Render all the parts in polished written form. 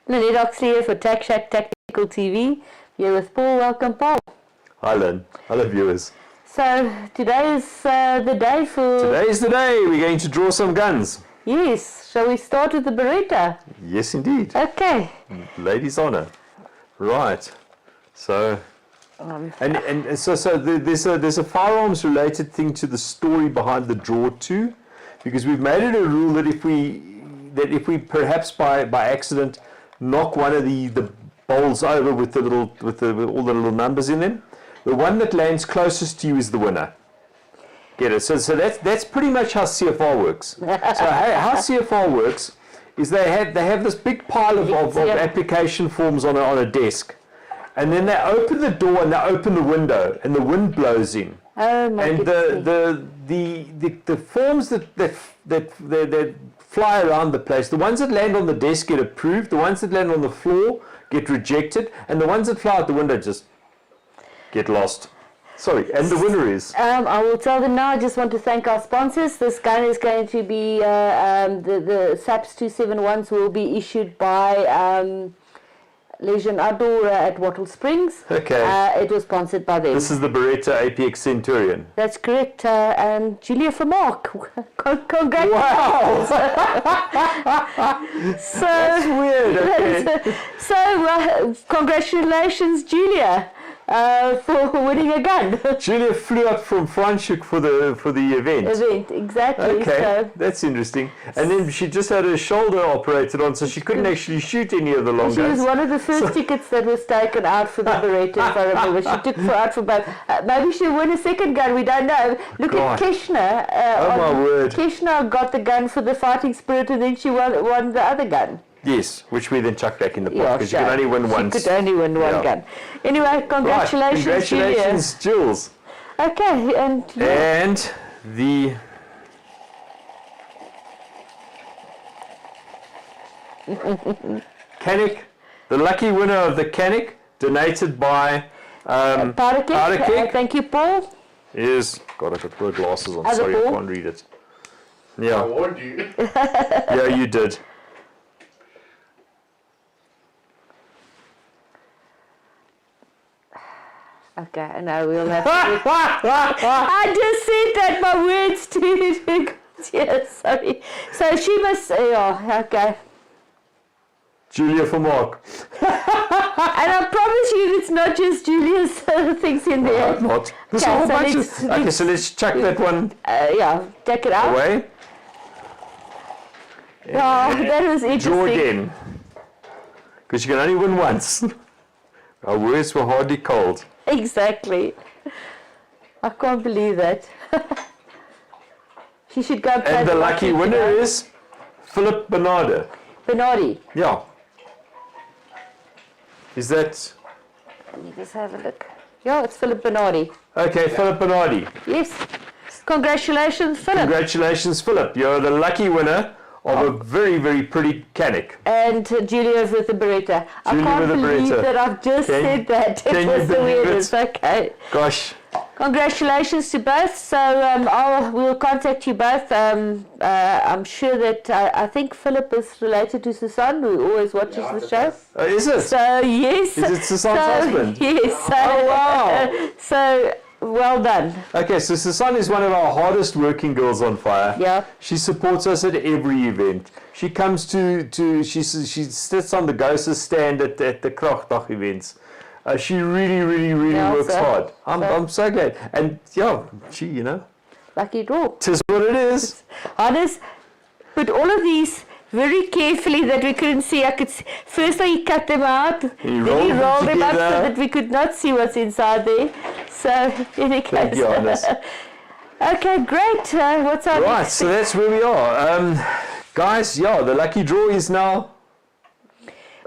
Lynette Oxley here for Tack Shack Tactical TV. Here with Paul. Welcome, Paul. Hi, Lynn. Hello, viewers. So today is the day for... Today is the day. We're going to draw some guns. Yes. Shall we start with the Beretta? Yes, indeed. Okay. Ladies' honour. Right. So... there's a firearms related thing to the story behind the draw too, because we've made it a rule that if we perhaps by accident knock one of the bowls over with all the little numbers in them, the one that lands closest to you is the winner. Get it? So that's pretty much how CFR works. So how CFR works is they have this big pile of application forms on a desk. And then they open the door and they open the window, and the wind blows in. Oh my goodness. The forms that fly around the place, the ones that land on the desk get approved, the ones that land on the floor get rejected, and the ones that fly out the window just get lost. Sorry, and the winner is? I will tell them now. I just want to thank our sponsors. This gun is going to be, the SAPS 271s will be issued by... Legion Outdoor at Wattle Springs. Okay. It was sponsored by them. This is the Beretta APX Centurion. That's correct. And Julia from Mark. Congratulations. Wow. That's weird. Okay. So congratulations, Julia, for winning a gun. Julia flew up from Franschhoek for the event. Exactly. Okay, so that's interesting. And then she just had her shoulder operated on, so she couldn't actually shoot any of the long guns. She was one of the first tickets that was taken out for the Beretta, if I remember. She took out for both. Maybe she'll win a second gun, we don't know. Look at Keshner. Oh my word. Keshner got the gun for the Fighting Spirit, and then she won the other gun. Yes, which we then chucked back in the pot, because you can only win once. She could only win one gun. Anyway, congratulations, right. Congratulations, Jules. Okay, and the Canic, the lucky winner of the Canic, donated by Powder. Thank you, Paul. Is God, I got the glasses on. Other Sorry, Paul? I can't read it. Yeah. I warned you. Yeah, you did. Okay, I know we'll have to. I just said that my words too. Yes, sorry. So she must. Okay. Julia for Mark. And I promise you, it's not just Julia's things in there. I hope not. There's a whole bunch of. Okay, so let's chuck that one. Take it out. Away. Oh, that was interesting. Draw again. Because you can only win once. Our words were hardly cold. Exactly. I can't believe that. She should go and play. And the lucky winner is Philip Bernardo. Bernardi. Yeah. Is that? Let me just have a look. Yeah, it's Philip Bernardi. Okay, Philip Bernardi. Yes. Congratulations, Philip. Congratulations, Philip. You're the lucky winner of a very, very pretty Canic. And Julia with the Beretta. I can't believe that I've just said that. It was the weirdest. Okay. Gosh. Congratulations to both. So we'll contact you both. I'm sure that I think Philip is related to Susan, who always watches the show. Is it? So yes. Is it Susan's husband? Yes. So, oh wow. So well done. Okay, so Susan is one of our hardest working girls on fire. Yeah. She supports us at every event. She comes she sits on the GOSA'S stand at the Kragdag events. She really works hard. I'm so glad. And she, lucky draw. Tis what it is. Hannes, put all of these very carefully that we couldn't see. First he cut them out, then he rolled them up so that we could not see what's inside there. So any case. Thank you, Hannes. Okay, great. What's our right? next So that's where we are, guys. Yeah, the lucky draw is now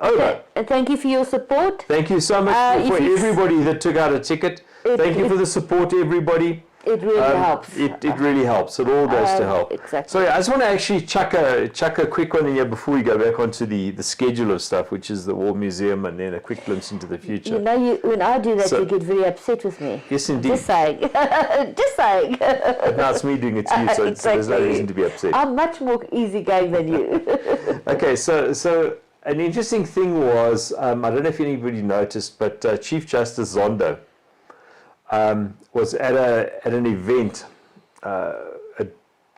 over. And thank you for your support. Thank you so much for everybody that took out a ticket. Thank you for the support, everybody. It really helps. It really helps. It all goes to help. Exactly. So I just want to actually chuck a quick one in here before we go back onto the schedule of stuff, which is the War Museum, and then a quick glimpse into the future. You know, when I do that, you get very upset with me. Yes, indeed. Just saying. Just saying. But now it's me doing it to you, so there's no reason to be upset. I'm much more easygoing than you. Okay, so an interesting thing was, I don't know if anybody noticed, but Chief Justice Zondo was at an event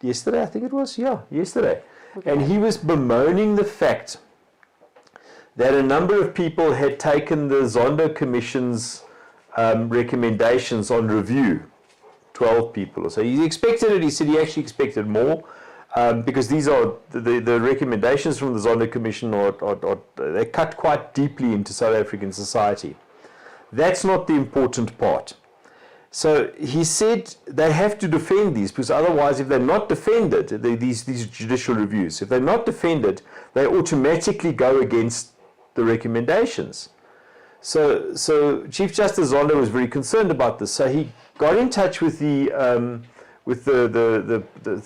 yesterday, I think it was, yesterday. Okay. And he was bemoaning the fact that a number of people had taken the Zondo Commission's recommendations on review, 12 people or so. He expected it, he said he actually expected more, because these are, the recommendations from the Zondo Commission they cut quite deeply into South African society. That's not the important part. So he said they have to defend these, because otherwise if they're not defended, these judicial reviews, if they're not defended, they automatically go against the recommendations. So Chief Justice Zondo was very concerned about this. So he got in touch with the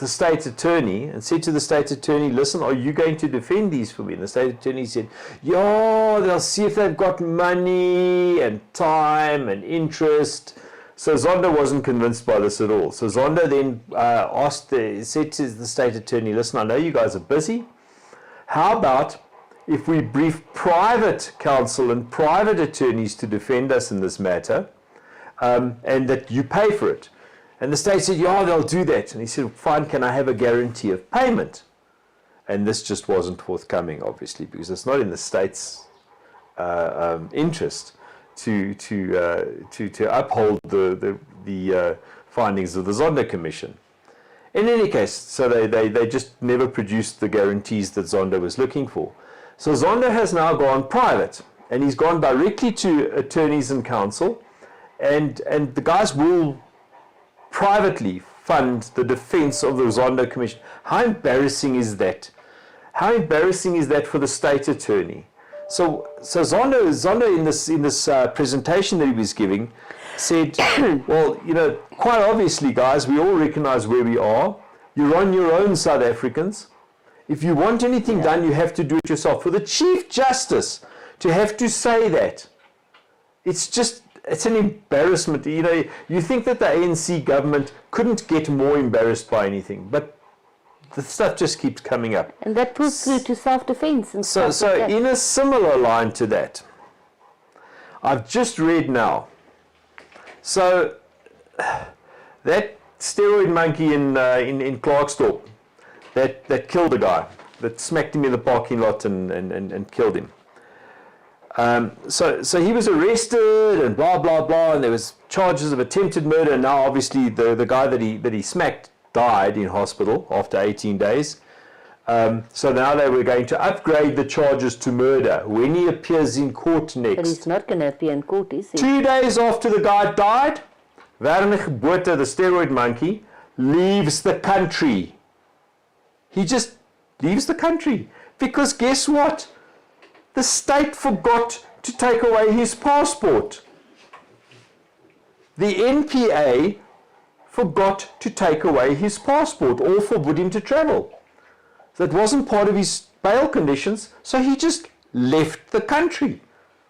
state attorney and said to the state attorney, listen, are you going to defend these for me? And the state attorney said, yeah, they'll see if they've got money and time and interest. So Zondo wasn't convinced by this at all. So Zondo then said to the state attorney, listen, I know you guys are busy. How about if we brief private counsel and private attorneys to defend us in this matter, and that you pay for it? And the state said, yeah, they'll do that. And he said, fine, can I have a guarantee of payment? And this just wasn't forthcoming, obviously, because it's not in the state's interest to uphold the findings of the Zondo Commission. In any case, so they just never produced the guarantees that Zondo was looking for. So Zondo has now gone private, and he's gone directly to attorneys and counsel, and the guys will privately fund the defense of the Zondo Commission. How embarrassing is that? How embarrassing is that for the state attorney? So Zondo in this presentation that he was giving said, well, quite obviously, guys, we all recognize where we are. You're on your own, South Africans. If you want anything done, you have to do it yourself. For the Chief Justice to have to say that, it's an embarrassment. You think that the ANC government couldn't get more embarrassed by anything, but the stuff just keeps coming up. And that puts through to self-defense and stuff. So like in a similar line to that, I've just read now. So that steroid monkey in Klerksdorp that killed a guy, that smacked him in the parking lot and killed him. So he was arrested and blah blah blah, and there was charges of attempted murder. And now obviously the guy that he smacked died in hospital after 18 days. So now they were going to upgrade the charges to murder when he appears in court next. But he's not going to appear in court, is he? 2 days after the guy died, Werner Botha, the steroid monkey, leaves the country. He just leaves the country. Because guess what? The state forgot to take away his passport. The NPA forgot to take away his passport or forbid him to travel. That wasn't part of his bail conditions, so he just left the country.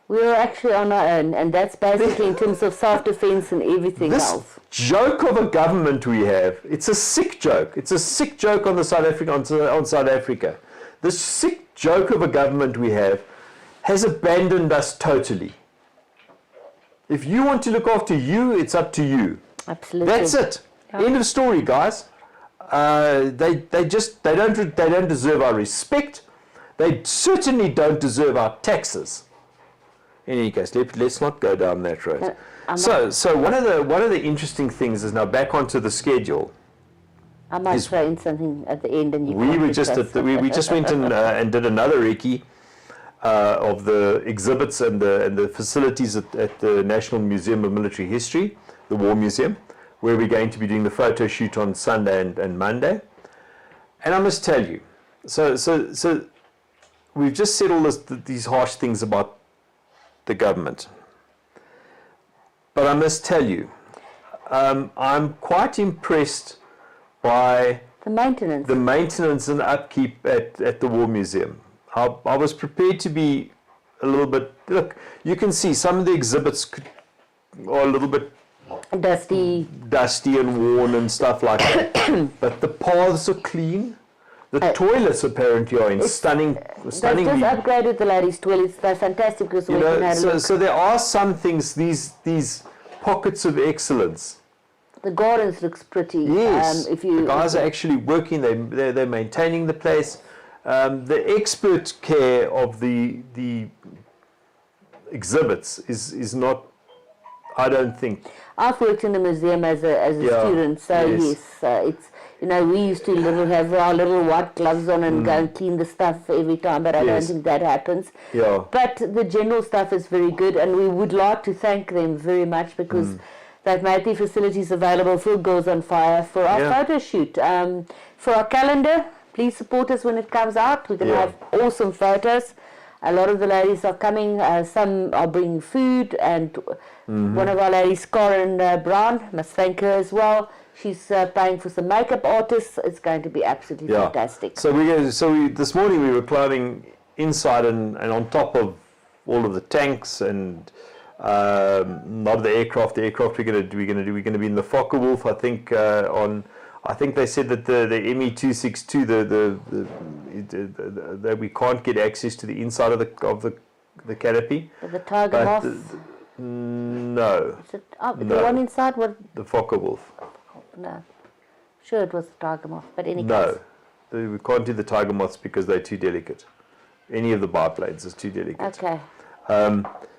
We were actually on our own, and that's basically in terms of self-defense and everything else. This joke of a government we have, it's a sick joke. It's a sick joke on South Africa. This sick joke of a government we have has abandoned us totally. If you want to look after you, it's up to you. Absolutely. That's it. Yeah. End of story, guys. They don't deserve our respect. They certainly don't deserve our taxes. In any case, let's not go down that road. So one of the interesting things is now back onto the schedule. I might throw in something at the end, and you. We just went and did another recce of the exhibits and the facilities at the National Museum of Military History, the War Museum, where we're going to be doing the photo shoot on Sunday and Monday. And I must tell you, so we've just said all these harsh things about the government. But I must tell you, I'm quite impressed by the maintenance and upkeep at the War Museum. I was prepared to be a little bit, look, you can see some of the exhibits are a little bit dusty and worn and stuff like that. But the paths are clean. The toilets apparently are in stunning. They've just upgraded the ladies' toilets. They're fantastic because we can have a look. So there are some things, these pockets of excellence. The gardens looks pretty. Yes, the guys are actually working. They're maintaining the place. The expert care of the exhibits is not. I don't think. I've worked in the museum as a student, so yes, it's. We used to have our little white gloves on and go and clean the stuff every time, but I don't think that happens. Yeah. But the general stuff is very good, and we would like to thank them very much because they've made the facilities available for Girls on Fire for our photo shoot. For our calendar, please support us when it comes out. We're going to have awesome photos. A lot of the ladies are coming. Some are bringing food, and one of our ladies, Karen Brown, must thank her as well. She's paying for some makeup artists. It's going to be absolutely fantastic. So this morning we were climbing inside and on top of all of the tanks and not the aircraft. The aircraft we're going to be in the Focke-Wulf. I think they said that the ME-262 that we can't get access to the inside of the canopy. The tiger moth. No. Is it, the one inside? What? The Focke-Wulf. No. Sure, it was the tiger moth, but any case. No. We can't do the tiger moths because they're too delicate. Any of the biplanes is too delicate. Okay.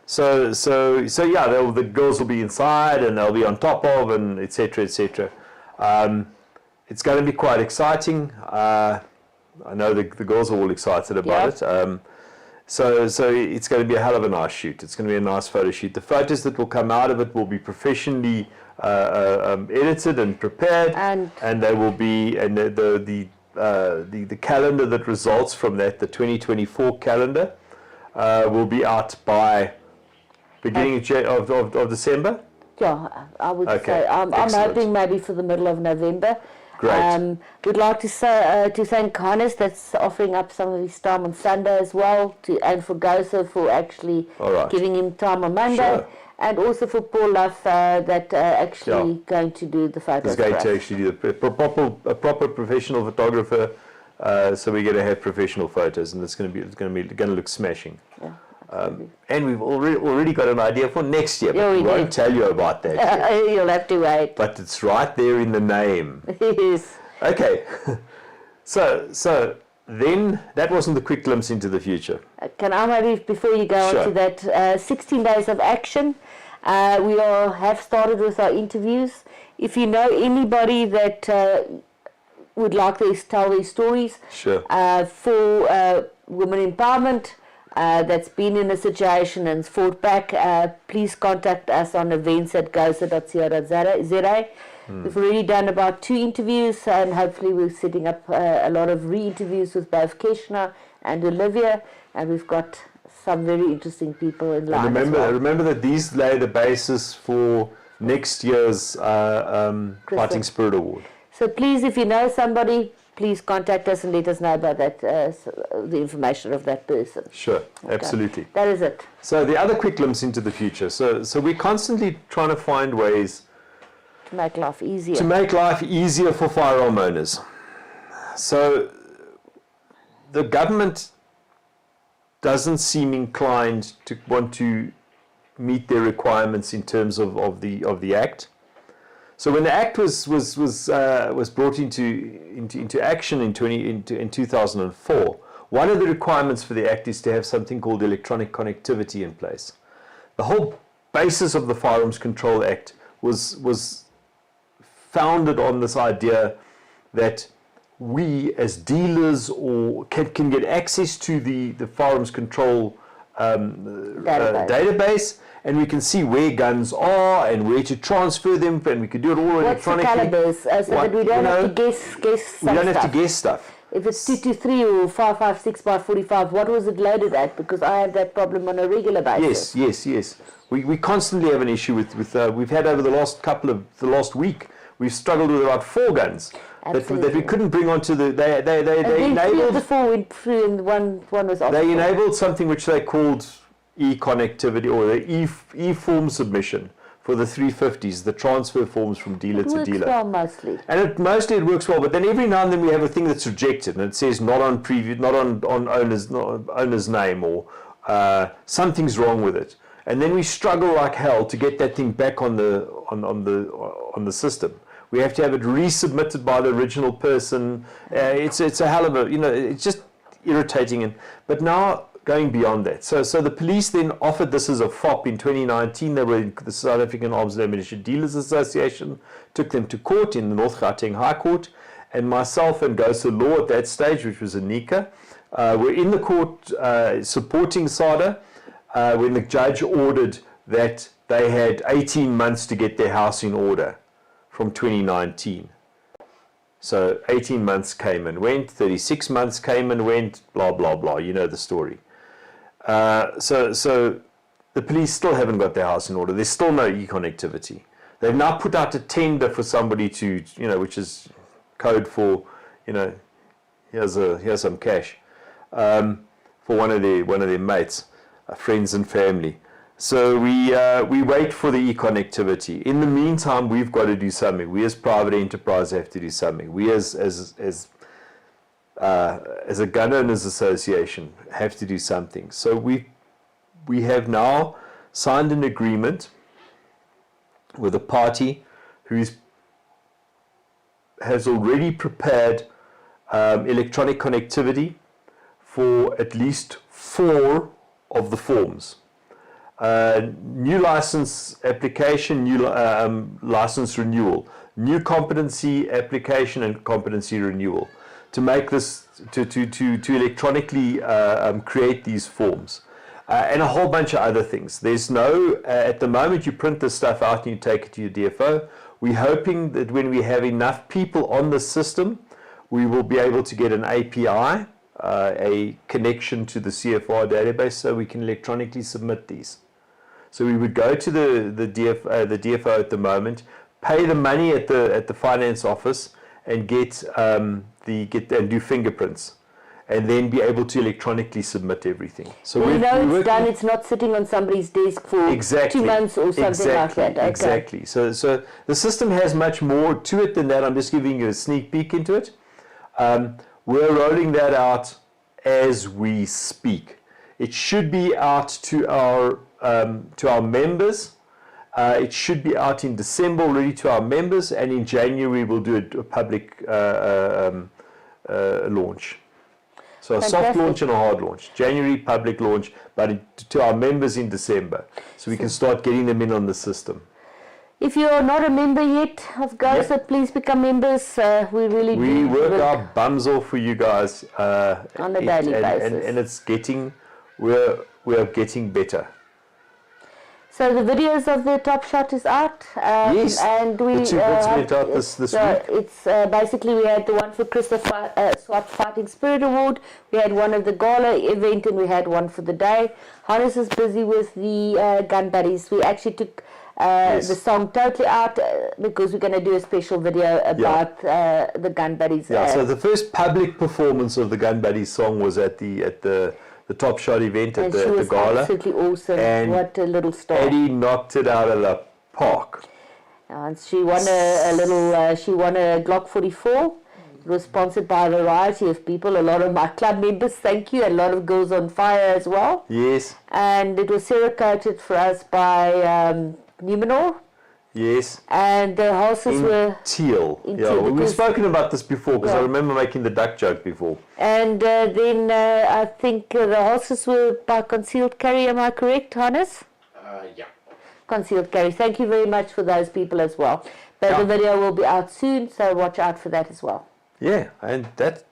So the girls will be inside and they'll be on top of and etc. etc. It's going to be quite exciting. I know the girls are all excited about it. So it's going to be a hell of a nice shoot. It's going to be a nice photo shoot. The photos that will come out of it will be professionally edited and prepared, and they will be the calendar that results from that, the 2024 calendar, will be out by beginning of December. Yeah, I would say. I'm hoping maybe for the middle of November. Great. We'd like to thank Hannes that's offering up some of his time on Sunday as well, and for GOSA for actually giving him time on Monday. Sure. And also for Paul Luff that actually going to do the photos. He's going to actually do a proper professional photographer, so we're going to have professional photos, and it's going to look smashing. Yeah. And we've already got an idea for next year, but we won't tell you about that yet. You'll have to wait. But it's right there in the name. Yes. Okay. So then that wasn't the quick glimpse into the future. Can I maybe, before you go on to that, 16 days of action. We have started with our interviews. If you know anybody that would like to tell their stories for women empowerment, that's been in a situation and fought back, please contact us on events@gosa.co.za. We've already done about 2 interviews, and hopefully we're setting up a lot of re-interviews with both Keshna and Olivia, and we've got some very interesting people in line. And remember that these lay the basis for next year's Fighting Spirit Award. So please, if you know somebody, please contact us and let us know about that, the information of that person. Sure, absolutely. That is it. So the other quick glimpse into the future. So we're constantly trying to find ways to make life easier. To make life easier for firearm owners. So the government doesn't seem inclined to want to meet their requirements in terms of the Act. So when the Act was brought into action in 2004, one of the requirements for the Act is to have something called electronic connectivity in place. The whole basis of the Firearms Control Act was founded on this idea that we as dealers can get access to the firearms control database, and we can see where guns are and where to transfer them, and we can do it all electronically. What's the calibers, so that we don't have to guess we don't have to guess stuff. If it's 223 or 556 by 45, what was it loaded at? Because I have that problem on a regular basis. Yes. We constantly have an issue with we've had over the last week. We've struggled with about 4 guns that we couldn't bring onto the. They enabled. The 4 went through, and one was off. They enabled something which they called e-connectivity, or the e-form submission for the 350s, the transfer forms from dealer It to works dealer. well mostly. And mostly it works well, but then every now and then we have a thing that's rejected, and it says not on owner's name, or something's wrong with it, and then we struggle like hell to get that thing back on the system. We have to have it resubmitted by the original person. It's a hell of a, it's just irritating. But now going beyond that, so the police then offered this as a FOP in 2019. They were in the South African Arms and Ammunition Dealers Association, took them to court in the North Gauteng High Court, and myself and GOSA Law at that stage, which was Anika, were in the court supporting SADA when the judge ordered that they had 18 months to get their house in order from 2019. So 18 months came and went, 36 months came and went, blah, blah, blah. You know the story. So the police still haven't got their house in order. There's still no e-connectivity. They've now put out a tender for somebody to, which is code for, here's some cash, for one of their mates, friends and family. So we wait for the e-connectivity. In the meantime, we've got to do something. We as private enterprise have to do something. We as a gun owners association have to do something. So we have now signed an agreement with a party who has already prepared electronic connectivity for at least 4 of the forms. New license application, new license renewal, new competency application and competency renewal, to make this, to electronically create these forms, and a whole bunch of other things. There's no, at the moment you print this stuff out and you take it to your DFO. We're hoping that when we have enough people on the system, we will be able to get an API, a connection to the CFR database, so we can electronically submit these. So we would go to the DFO at the moment, pay the money at the finance office, and and do fingerprints, and then be able to electronically submit everything. So it's done. It's not sitting on somebody's desk for 2 months or something like that. Okay. Exactly. So the system has much more to it than that. I'm just giving you a sneak peek into it. We're rolling that out as we speak. It should be out to our members. It should be out in December already to our members, and in January we'll do a public launch. So a soft launch and a hard launch. January public launch, but to our members in December, so we can start getting them in on the system. If you are not a member yet of GOSA, please become members. We work our bums off for you guys on a daily basis, and it's getting, we're getting better. So the videos of the Top Shot is out. Yes, and we, the 2 bits went out this week. It's basically, we had the one for Christopher SWAT Fighting Spirit Award, we had one of the gala event, and we had one for the day. Hannes is busy with the gun buddies. We actually took the song totally out because we're going to do a special video about the gun buddies. Yeah, so the first public performance of the gun buddies song was at the Top Shot event at the gala. Absolutely awesome. And what a little star. Eddie knocked it out of the park. And she won she won a Glock 44. It was sponsored by a variety of people, a lot of my club members, thank you, and a lot of Girls on Fire as well. Yes. And it was serocoated for us by Numenor. Yes. And the horses were teal. We've spoken about this before, because I remember making the duck joke before. And then I think the horses were by Concealed Carry, am I correct, Hannes? Yeah. Concealed Carry. Thank you very much for those people as well. But the video will be out soon, so watch out for that as well. Yeah, and that's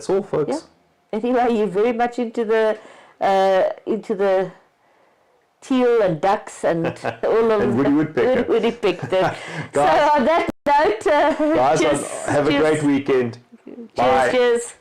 all, folks. Yeah. Anyway, you're very much into the teal and ducks and all of and Woody Woodpecker. So on that note, guys, have a great weekend. Bye. Cheers.